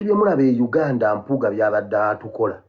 byemulaba e Uganda mpuuga byabadde atukola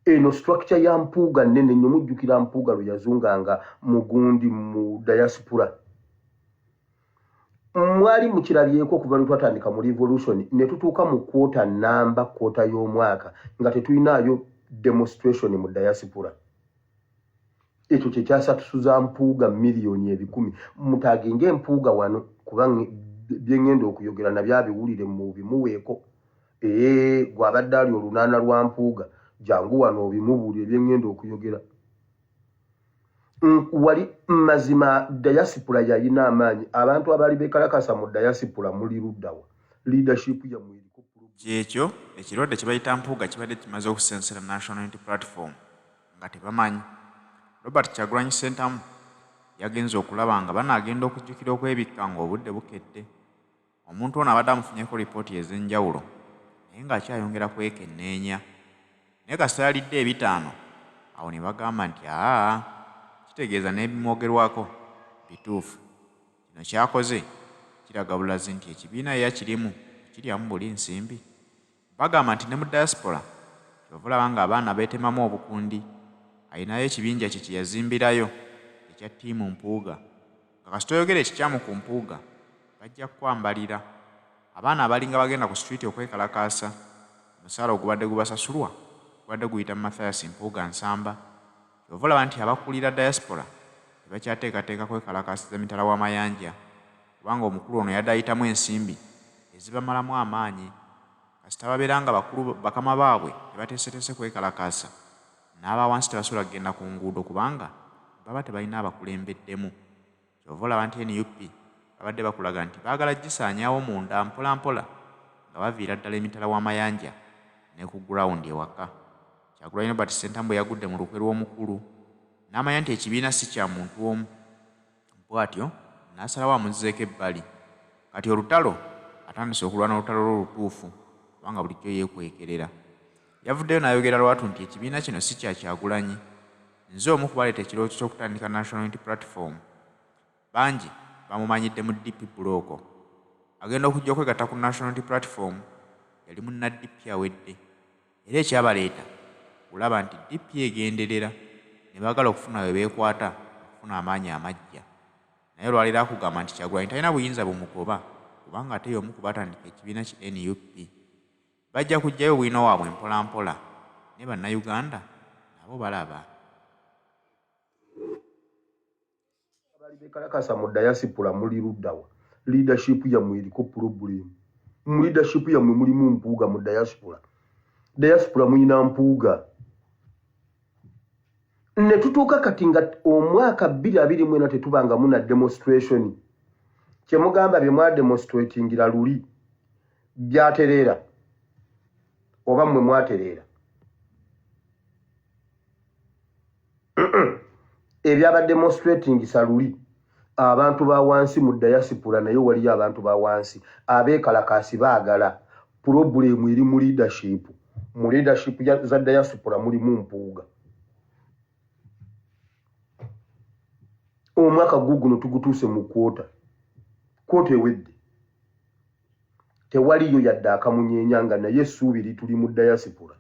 eno structure ya mpuuga nnene nnyo mujjukira mpuuga lwe yazunganga mugundi mu diaspora mwali mukirabyeko okuva lwe twatandika mu revolution ne tutuuka mu kwota y'omwaka nga tetulinayo demonstration mu diaspora ekyo kyekyasatusuza mpuuga miliyoni 10,000 mutagenge empuuga wano kubanga byengenda okuyogera nabyabiwulire mu bimuweeko gwabadde ali olunaana lwa mpuuga jangu wano obimubuulire byengenda okuyogera wali mazima diaspora yalina amaanyi abantu abali bekalakasa mu diaspora muli luddawa leadership ya mwiriko kyekyo ekirwadde kye bayita mpuuga kibadde kimaze okusensera National Unity Platform nga tebamanyi. Robert Kyagulanyi Ssentamu yagenze okulaba nga banaagenda okujjukira okwebikka ng'obudde bukedde. Omuntu ono abadde amufunyeko lipooti ez'enjawulo naye ng'akyayongera kwekenneenya. Naye kasita yalidde ebitaano awo ne bagamba nti kitegeeza n'ebimwogerwako bituufu. Kino kyakoze kiraga bulazi nti ekibiina ye yakirimu kiryamu buli nsimbi. Bagamba nti ne mu diaspora kyova olaba ng'abaana beetemamu obukundi ayinayo ekibinja kye kye yazimbirayo ekya ttiimu mpuuga. Nga kasita oyogera ekikyamu ku mpuuga bajja kukwambalira. Abaana abalinga bagenda ku street okwekalakaasa omusaala ogubadde gubasasulwa gubadde guyita Mathias Mpuuga Nsamba. Kyova olaba nti abakulira diaspora tebakyateekateeka kwekalakaasiza mitala w'amayanja kubanga omukulu ono yadde ayitamu ensimbi ezibamalamu amaanyi. Kasita babeera nga bakama baabwe tebateeseteese kwekalakaasa n'aba wansi tebasobola kugenda ku nguudo kubanga baba tebalina abakulembeddemu. Kyova olaba nti NUP babadde bakulaga nti baagala gisaanyaawo munda mpola mpola nga baviira ddala emitala w'amayanja ne ku gurawundi ewaka. Kyagulanyi Robert Ssentamu bwe yagudde mu lukwe lw'omukulu n'amanya nti ekibiina si kya muntu omu. Bw'atyo n'asalawo amuzzeeko ebbali. Kati olutalo atandise okulwana olutalo lw'olutuufu kubanga bulijjo yeekwekerera. Yavuddeyo n'ayogera lwatu nti ekibiina kino si kya Kyagulanyi. Nze omu kubaleeta ekirowoozo ky'okutandika National Unity Platform. Bangi bamumanyidde mu DP bulooko. Agenda okujja okwegatta ku National Unity Platform yali munna DP awedde. Era ekyabaleeta olaba nti DP egenderera ne baagala okufuna we beekwata okufuna amaanyi amajja. Naye olwaliro akugamba nti Kyagulanyi talina buyinza bumugoba kubanga ate y'omu ku batandika ekibiina ki NUP. Bajja kuggyayo obwino waabwe mpola mpola ne bannayuganda nabo balaba. Abali bekalakasa mu diaspora muli luddawa leadership yammwe eriko problem. Mu leadership yammwe mulimu mpuuga mu diaspora. Diaspora muyina mpuuga. Ne tutuuka kati nga omwaka 2024 tetubanga muna demonstration. Kye mugamba bye mwa demonstratingira luli byatereera oba mmwe mwatereera. Ebyaba demonstrating saluli abantu ba wansi mu diaspora naye waliyo abantu ba wansi abeekalakaasi baagala problem eri mu leadership. Mu leadership za diaspora mulimu mpuuga. Omwaka guguno tugutuuse mu kwota ewedde tewaliyo yadde akamunyenyanga naye essuubiri tuli mu diaspora.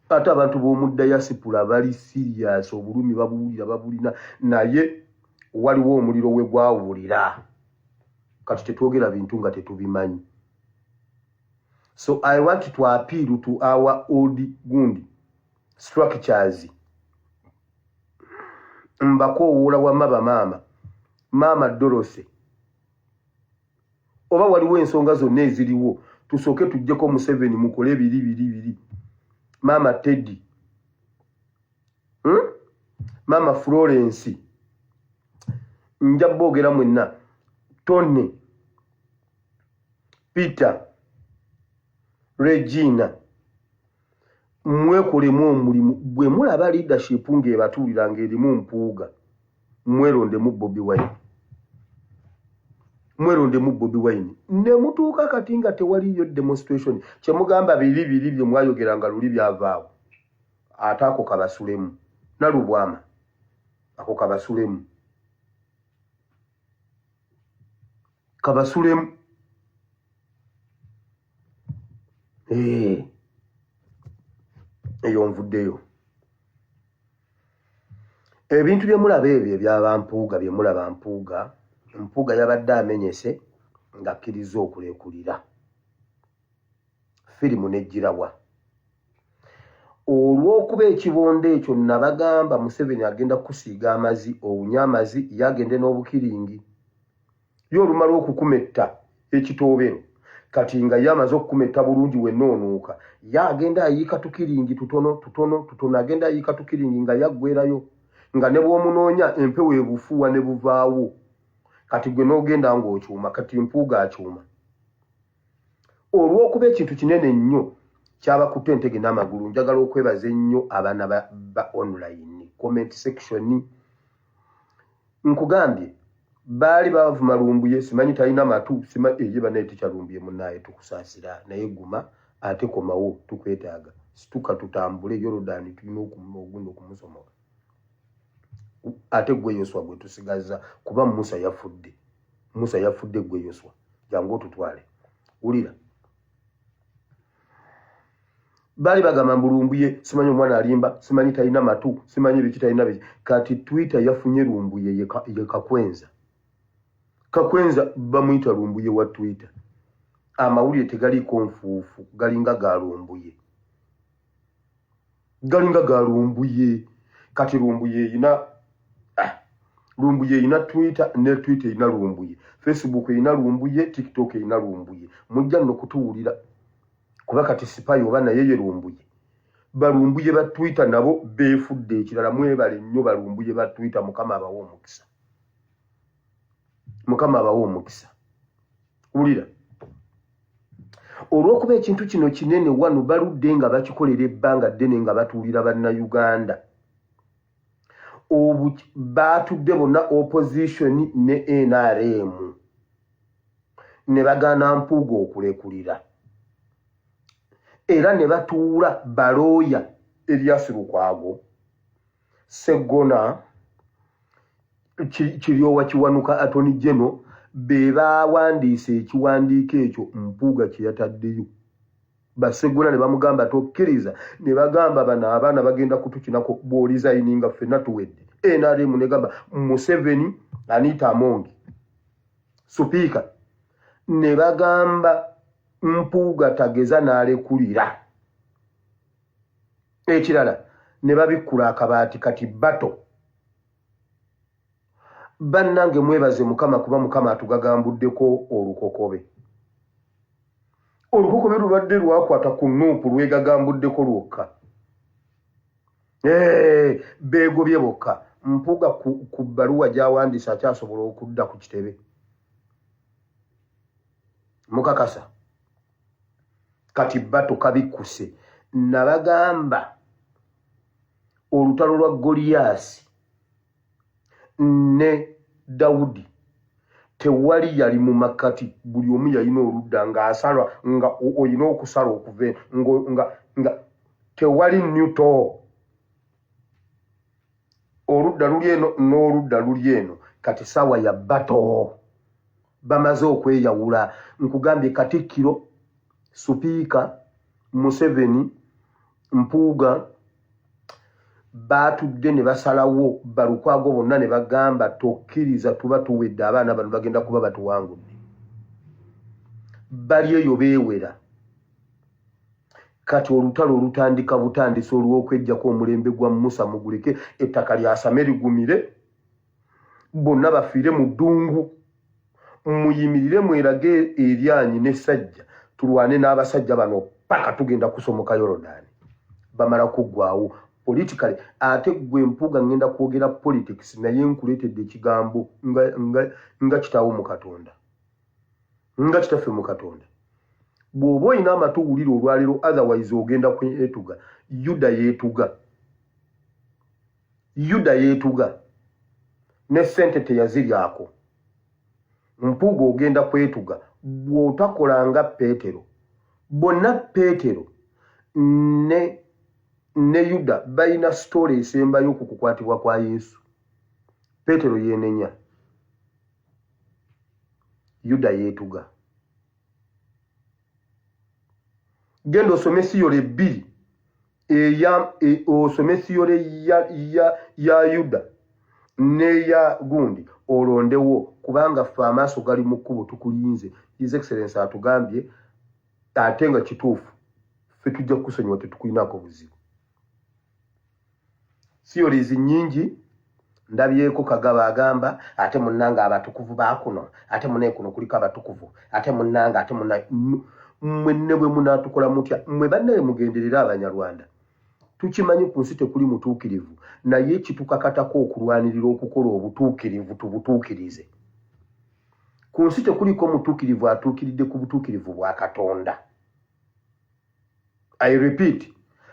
Ate abantu b'omu diaspora bali serious obulumi babulina naye waliwo omuliro we gwawulira kati tetwogera bintu nga tetubimanyi. So I want to appeal to our old gundi structures. Mbakowoola wamma mama Dorothy oba waliwo ensonga zonna eziriwo tusooke tujjeko Museveni mukole biri. Mama Teddy, Mama Florence, nja boogera mwenna, Tony, Peter, Regina, mwekolemu omulimu bwe mulaba leadership ng'ebatuulira ng'erimu mpuuga mwerondemu Bobi Wine. Mwerondemu Bobi Wine. Ne mutuuka kati nga tewaliyo demonstration. Kye mugamba biri bye mwayogeranga luli byavaawo. Ate ako kabasulemu. Nalubwama. Ako kabasulemu. Kabasulemu. eyo nvuddeyo. Ebintu byemulaba ebyo ebyabampuuga byemulaba mpuuga yabadde amenyese ng'akkiriza okulekulira. Firimu n'egirawa. Olw'okuba ekibondo ekyo nabagamba Museveni agenda kusiiga amazi, owunya amazi yagende n'obukiringi. Yo olumala okukumetta ekitoobero kati nga yamaze okukumetta bulungi wenoonuuka yagenda ayiika tukiringi tutono agenda ayiika tukiringi nga yaggwerayo nga ne bw'omunoonya empewo ebufuuwa ne buvaawo kati gwe n'ogenda ng'okyuma kati mpuuga akyuma. Olw'okuba ekintu kinene nnyo kyabakutte entege n'amagulu njagala okwebaza ennyo abaana ba online comment section. Nkugambye baali bavuma Lumbuye simanyi talina matu simanyi banaye tekyalumbuye munnaye tukusaasira naye guma ate komawo tukwetaaga situka tutambule Yorodani tulina ogunda okumusomoka ate gwe Yoswa gwe tusigaza kuba Musa yafudde gwe Yoswa jangu otutwale wulira. Bali bagamba Lumbuye simanyi omwana alimba simanyi talina matu simanyi biki talina biki kati Twitter yafunye Lumbuye ye Kakwenza bamuyita Lumbuye wa Twitter. Amawulire tegaliiko nfuufu galinga ga Lumbuye kati Lumbuye ina Twitter ne Twitter ina Lumbuye, Facebook ina Lumbuye, TikTok ina Lumbuye. Mujja no kutuwulira kuba kati sipayi oba naye ye Lumbuye. Balumbuye ba Twitter nabo beefudde ekirala mwebale nnyo balumbuye ba Twitter Mukama abawo omukisa. Wulira. Olw'okuba ekintu kino kinene wano baludde nga bakikolera ebbanga ddene nga batuulira bannayuganda. Batudde bonna opposition ne NRM ne bagaana mpuuga okulekulira. Era ne batuula balooya Erias Lukwago, Segona, Kiryowa Kiwanuka Attorney General be baawandiise ekiwandiiko ekyo mpuuga kye yataddeyo. Basegona ne bamugamba tokkiriza ne bagamba bano abaana bagenda kutukinako bw'olizayininga ffenna tuwedde. NRM ne gamba Museveni Anita Amongi Supiika ne bagamba mpuuga tageza n'alekulira. Ekirala ne babikkula akabaati kati bato. Bannange mwebaze Mukama kuba Mukama atugagambuddeko olukokobe. Olukokobe lubadde lwakwata ku Nuupu lwegagambuddeko lwokka. Beegobye bokka. Mpuuga ku bbaluwa gy'awandiisa akyasobola okudda ku kitebe. Mukakasa. Kati bato kabikkuse. Nabagamba olutalo lwa Goliaasi ne Dawudi tewali yali mu makati buli omu yalina oludda ng'asalwa nga olina okusala okuva nga tewali nyuto. Oludda luli eno n'oludda luli eno kati sawa ya bato bamaze okweyawula. Nkugambye Katikkiro, Supiika, Museveni, Mpuuga batudde ne basalawo Balukwago bonna ne bagamba tokkiriza tuba tuwedde abaana bano bagenda kuba batuwangudde. Bali eyo beewera. Kati olutalo olutandika butandisa olw'okwejjako omulembe gwa Musa muguleke ettaka lya Asame ligumire bonna bafiire mu ddungu. Muyimirire mwerage eryanyi n'essajja tulwane n'abasajja bano paka tugenda kusomoka Yorodani. Bamala kuggwaawo politically ate gwe Mpuuga ngenda kwogera politics naye nkuleetedde ekigambo nga kitaawo mu Katonda. Nga kitaffe mu Katonda. Bw'oba olina amatu wulira olwaliro otherwise ogenda kwetuga. Yuda yeetuga ne ssente teyaziryako. Mpuuga ogenda kwetuga bw'otakolanga Peetero. Bonna Peetero ne Yuda balina story esembayo ku kukwatibwa kwa Yesu. Peetero yeenenya. Yuda yeetuga. genda osome siyole 2 osome siyole ya Yuda neya gundi olondewo kubanga ffe amaaso gali mu kkubo tukulinze. His Excellency atugambye ate nga kituufu ffe tujja kukusonyiwa tetukulinaako buzibu. Siyolizi nnyingi ndabyeko Kagaba agamba ate munnanga abatukuvu baakuno ate mune kuno kuliko abatukuvu ate munnanga ate mwenne bwe munaatukola mutya mmwe bannaye mugenderera Abanyarwanda. Tukimanyi ku nsi tekuli mutuukirivu naye kitukakatako okulwanirira okukola obutuukirivu tubutuukirize. Ku nsi tekuliko mutuukirivu atuukiridde ku butuukirivu bwa Katonda. I repeat,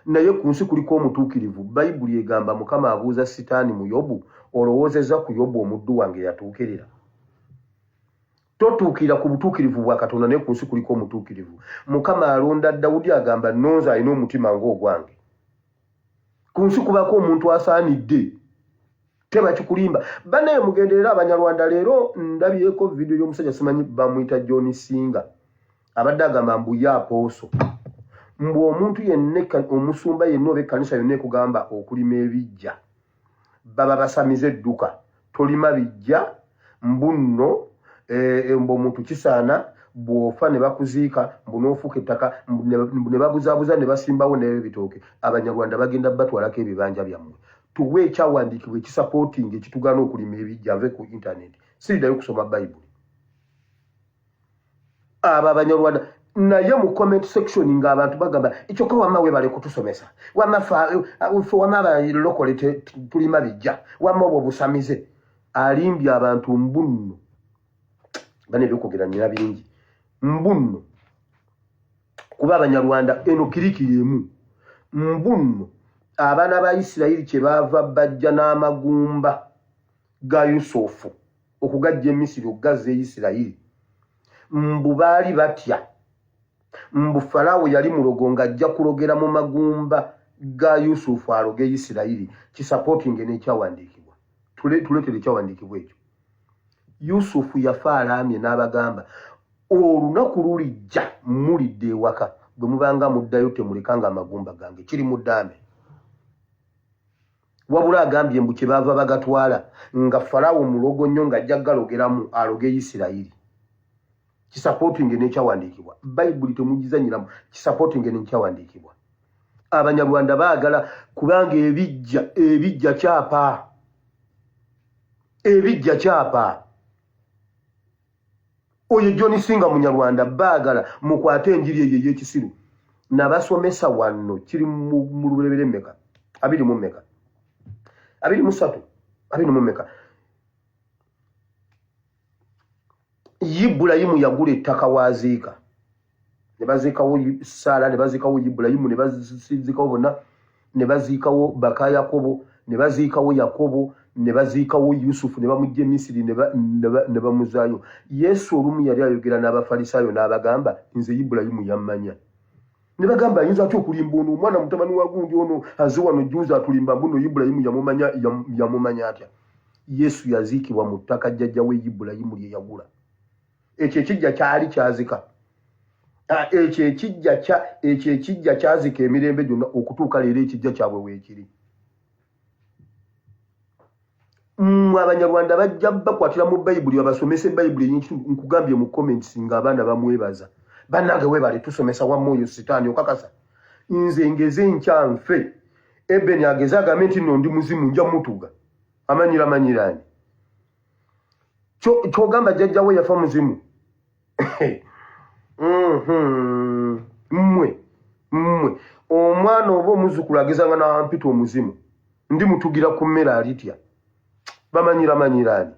naye ku nsi kuliko omutuukirivu. Bayibuli egamba Mukama abuuza Sitaani mu Yobu, olowoozezza ku Yobu omuddu wange yatuukirira. Totuukira ku butuukirivu bwa Katonda naye ku nsi kuliko omutuukirivu. Mukama alonda Dawudi agamba nonze alina omutima ng'ogwange. Ku nsi kubako omuntu asaanidde teba kikulimba. Bannaye mugenderera Abanyarwanda. Leero ndabyeko video y'omusajja simanyi bamuyita John Singa abadde agamba mbu ye apooso mbu omuntu yenna omusumba yenna oba ekkanisa yonna ekugamba okulima ebijja baba basamize edduka. Tolima bijja mbu nno mbu omuntu kisaana bw'ofa ne bakuziika mbu n'ofuuka ettaka mbu ne babuzaabuza ne basimbawo n'ebitooke. Abanyarwanda bagenda batwalako ebibanja byammwe. Tuwe ekyawandiikibwa ekisapootinga ekitugaana okulima ebijja nve ku intaneti. Siriddayo kusoma Bayibuli. Abo Abanyarwanda naye mu comment section ng'abantu bagamba ekyokka wamma weebale kutusomesa wamma abalokole tulima bijja wamma obwo busamize. Alimbye abantu mbunno bane byokogera nina bingi mbunno kuba Abanyarwanda eno kirikiri emu mbunno. Abaana ba Isirayiri kye baava bajja n'amagumba ga Yusufu okugajja Misiri okugazza Isirayiri mbu baali batya mbu Farawo yali mulogo ng'ajja kulogera mu magumba ga Yusufu aloge Isirayiri. Kisapootinge n'ekyawandiikibwa. Tuleetere ekyawandiikibwa ekyo. Yusufu yafa alaamye n'abagamba olunaku lulijja mulidde ewaka bwe mubanga muddayo temulekanga amagumba gange kiri muddaame. Wabula agambye mbu kye baava bagatwala nga Farawo mulogo nnyo ng'ajja galogeramu aloge Isirayiri. Kisapootinge n'ekyawandiikibwa. Bayibuli temugizanyiramu. Kisapootinge n'ekyawandiikibwa. Abanyarwanda baagala kubanga ebijja kyapa. Ebijja kyapa. Oyo John Singa Munyarwanda baagala mukwate enjiri eyo ey'ekisiru. Nabasomesa wano kiri mu luberebere mmeka 23 24 Ibulayimu yagula ettaka waaziika. Ne baziikawo Saala, ne baziikawo Ibulayimu, ne baziikawo bonna, ne baziikawo baka Yakobo, ne baziikawo Yakobo, ne baziikawo Yusufu, ne bamujja Misiri ne bamuzaayo. Yesu olumu yali ayogera n'Abafalisaayo n'abagamba nze Ibulayimu yammanya. Ne bagamba ayinza atya okulimba ono omwana mutabani wa gundi ono aze wano juuza atulimba mbuno Ibulayimu yamumanya atya. Yesu yaziikibwa mu ttaka jjajja we Ibulayimu lye yagula. Ekyo ekijja kyali kyazika. Ekyo ekijja kyazika emirembe gyonna okutuuka leero ekijja kyabwe weekiri. Abanyarwanda bajja bakwatira mu Bayibuli babasomese Bayibuli nkugambye mu comments ng'abaana bamwebaza. Bannange weebale tusomesa wamma oyo Sitaani okakasa. Nze ngeze nkyanfe. Ebeni ageze agambe nti nno ndi muzimu nja mutuga. Amanyiraani. Kyogamba jjajja we yafa muzimu. Mmwe. Omwana oba omuzukulu agezanga n'ampita omuzimu. Ndi mutugira ku mmere alitya. Bamanyiraani.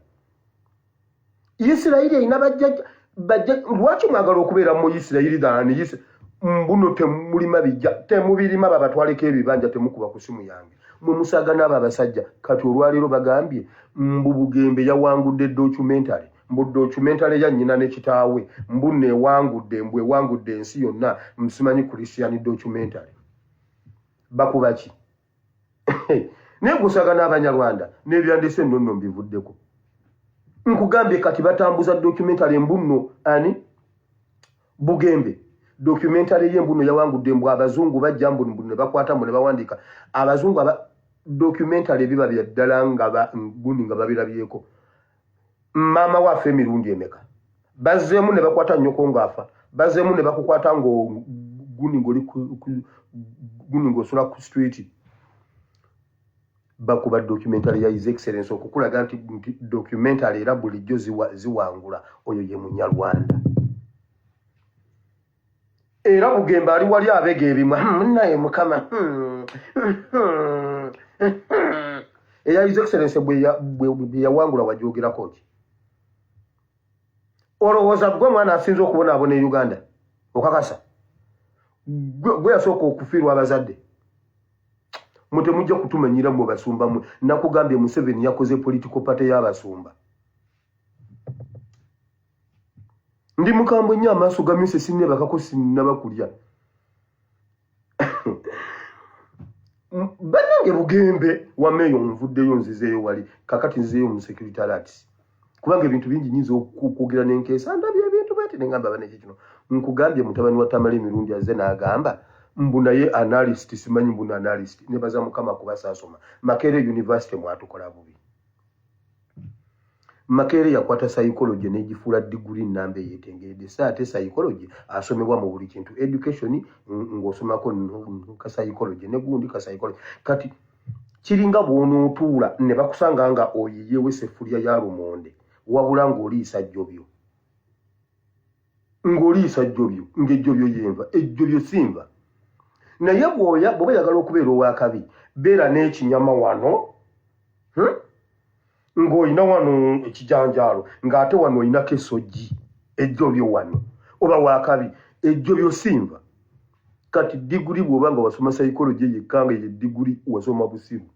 Isirayiri erina bajja lwaki mwagala okubeera mu Isirayiri daani mbuno temulima bijja temubirima babatwaleko ebibanja temukuba ku simu yange. Mwe musaga n'abo abasajja kati olwaleero bagambye mbu Bugembe yawangudde documentary mbu documentary ya nnyina ne kitaawe mbu ewangudde ensi yonna msimanyi Christian documentary. Bakuba ki? Naye gusaga n'Abanyarwanda n'ebyandise nno mbivuddeko. Nkugambye kati batambuza documentary mbunno ani Bugembe documentary yembuno yawangudde mbu abazungu bajja mbu ne bakwata mu ne bawandika abazungu documentary biba bya ddala nga gundi nga babirabyeko mama waffe emirundi emeka bazzeemu ne bakwata nnyoko ng'afa bazzeemu ne bakukwata gundi ng'osula ku street bakuba documentary ya His Excellency okukulaga nti documentary era bulijjo ziwangula oyo ye Munyarwanda era bugemba ali wali abega ebimwe naye mukama eya His Excellency bwe yawangula wajogerako ki olowooza gwe mwana asinza okubona abona e Uganda okakasa gwe yasooka okufiirwa abazadde mutemujja kutumanyira mu basumba mwe nakugambye Museveni yakoze political party y'abasumba ndi mukambwe nnyo amaaso gamyuse sinne bakako sinnabakulya banange bugembe wameeyo nvuddeyo nzizeeyo wali kakati nzizeeyo mu secretariat kubanga ebintu bingi nyinza okwogera n'enkeesa ndabye ebintu bwete ne ngamba bane kino nkugambye mutabani wa Tamale emirundi azze n'agamba mbu naye analyst simanyi mbu analyst ne baza mukama kubasaasoma Makerere University mwatukola bubi Makerere yakwata psychology n'egifuula degree nnamba eyeetengeredde ate psychology asomebwa mu buli kintu education ng'osomako ka psychology ne gundi ka psychology kati kiringa bw'onootuula ne bakusanga nga oyiyewo esseffuliya ya lumonde wabula ng'oliisa jjobyo ng'ejjobyo yenva ejjobyo sinva naye bw'oba yagala okubeera ow'akabi beera n'ekinyama wano ng'olina wano ekijanjaalo ng'ate wano olinako essojji ejjobyo wano oba w'akabi ejjobyo sinva kati diguli bw'oba nga wasoma psychology yekka nga ye diguli wasoma busiru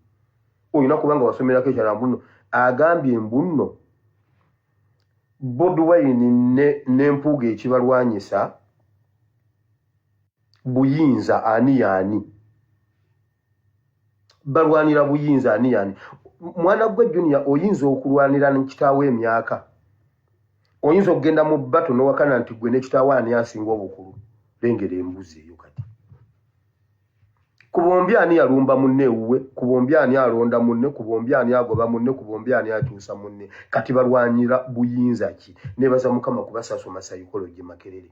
olina kuba nga wasomerako ekyala mbuno agambye mbuno Bobi Wine n'empuuga ekibalwanyisa buyinza ani yaani balwanira buyinza ani yaani mwana gwe Junior oyinza okulwanira n'ekitaawe emyaka oyinza okugenda mu bbato n'owakana nti gwe n'ekitaawe ani asinga obukulu lengera embuzi eyo kati kubombi ani yalumba munne ewuwe kubombi ani alonda munne kubombi ani agoba munne kubombi ani atuusa munne kati balwanyira buyinza ki nebaza mukama kubasasoma psychology Makerere